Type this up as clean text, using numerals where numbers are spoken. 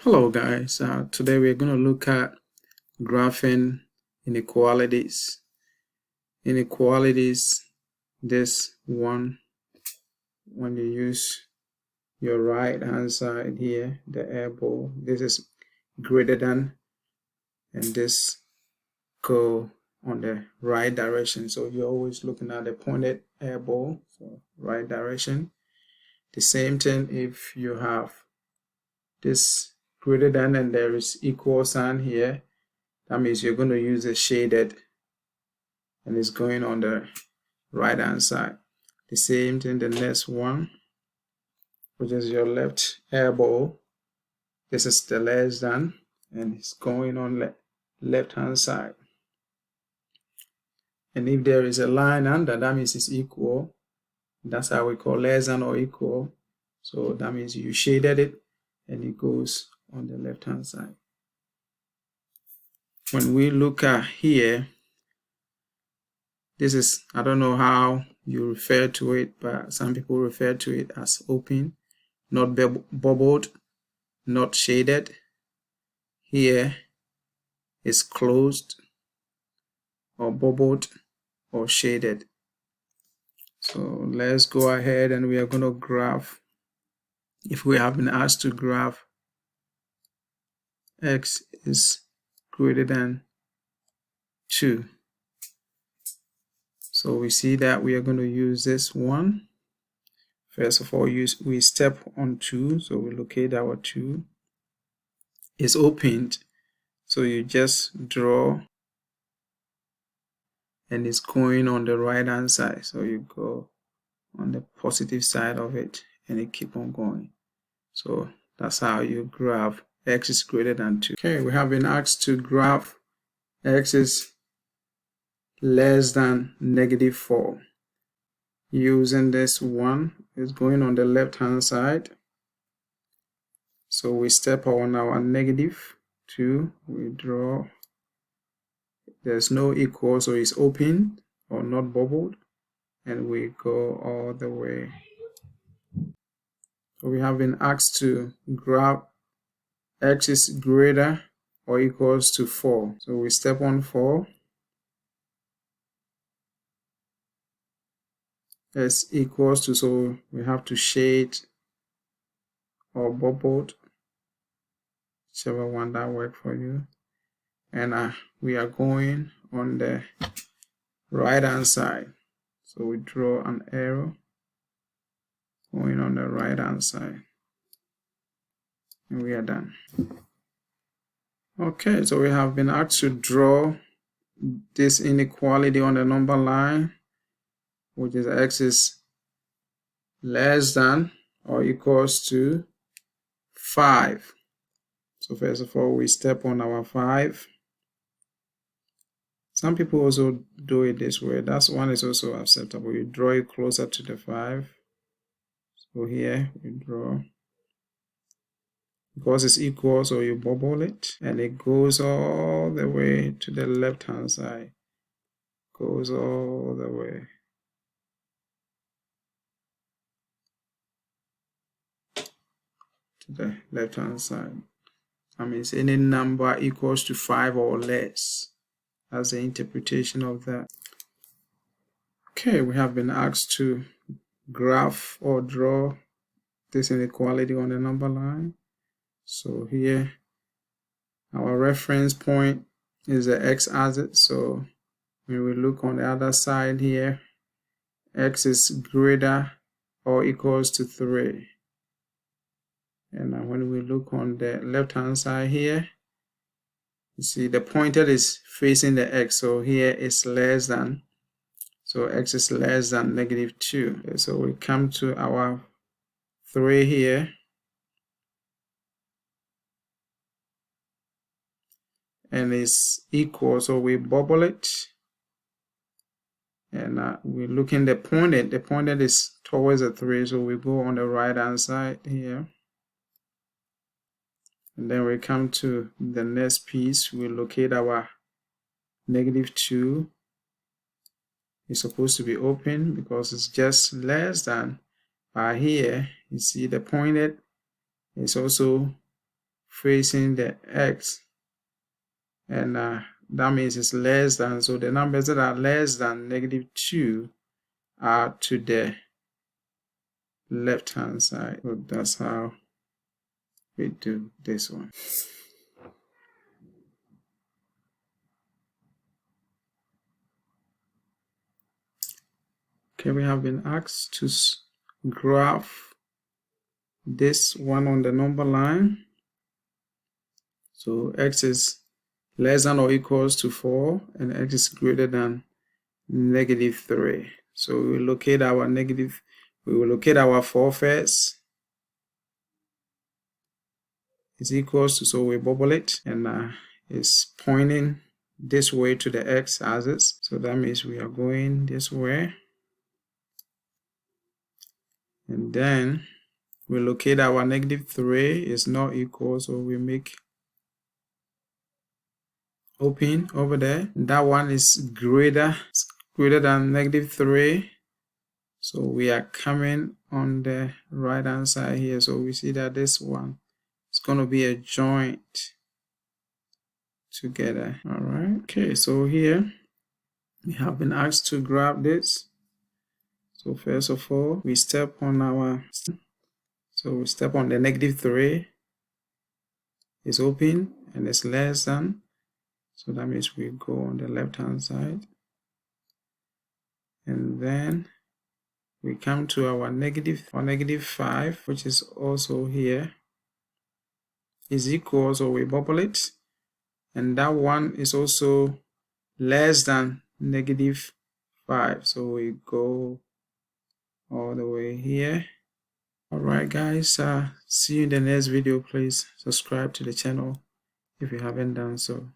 Hello guys, today we're going to look at graphing inequalities. Inequalities, this one, when you use your right hand side here, the arrow, this is greater than, and this go on the right direction. So you're always looking at the pointed arrow, so right direction. The same thing if you have this greater than and there is equal sign here, that means you're going to use a shaded and it's going on the right hand side. The same thing, the next one, which is your left elbow, this is the less than and it's going on left hand side. And if there is a line under, that means it's equal. That's how we call less than or equal. So that means you shaded it and it goes on the left hand side. When we look at here, this is, I don't know how you refer to it, but some people refer to it as open, not bubbled, not shaded. Here is closed or bubbled or shaded. So let's go ahead and we are going to graph. If we have been asked to graph x is greater than 2. So we see that we are going to use this one. First of all, we step on 2, so we locate our 2. It's opened, so you just draw and it's going on the right hand side. So you go on the positive side of it and it keep on going. So that's how you graph x is greater than 2. Okay, we have been asked to graph x is less than -4. Using this one, is going on the left hand side. So we step on our -2, we draw. There's no equal, so it's open or not bubbled, and we go all the way. So we have been asked to graph x is greater or equals to 4. So we step on 4. S equals to, so we have to shade or bubbled, whichever one that works for you. And we are going on the right hand side. So we draw an arrow going on the right hand side. And we are done. Okay, so we have been asked to draw this inequality on the number line, which is x is less than or equals to 5. So first of all, we step on our 5. Some people also do it this way. That one is also acceptable. You draw it closer to the 5. So here we draw. Because it's equal, so you bubble it. And it goes all the way to the left hand side. Goes all the way. To the left hand side. That means any number equals to 5 or less. That's the interpretation of that. Okay, we have been asked to graph or draw this inequality on the number line. So here, our reference point is the x-axis. So when we look on the other side here, x is greater or equals to 3. And when we look on the left hand side here, you see the pointer is facing the x, so here is less than, so x is less than -2. Okay, so we come to our 3 here, and it's equal, so we bubble it, and we're looking the pointed is towards the 3, so we go on the right hand side here. And then we come to the next piece, we locate our -2. It's supposed to be open because it's just less than. Here, you see the pointed is also facing the x, and that means it's less than, so the numbers that are less than -2 are to the left hand side. So that's how we do this one. Okay, we have been asked to graph this one on the number line. So x is less than or equals to 4 and x is greater than -3. So we will locate our 4 first. It's equals to, so we bubble it, and it's pointing this way to the x-axis. So that means we are going this way. And then we locate our -3 is not equal, so we make open over there. That one is greater than -3. So we are coming on the right hand side here. So we see that this one is going to be a joint together. All right. Okay. So here we have been asked to grab this. So first of all, we step on the -3. It's open and it's less than. So that means we go on the left hand side. And then we come to our -5, which is also here, is equal, so we bubble it. And that one is also less than -5. So we go all the way here. Alright guys, see you in the next video. Please subscribe to the channel if you haven't done so.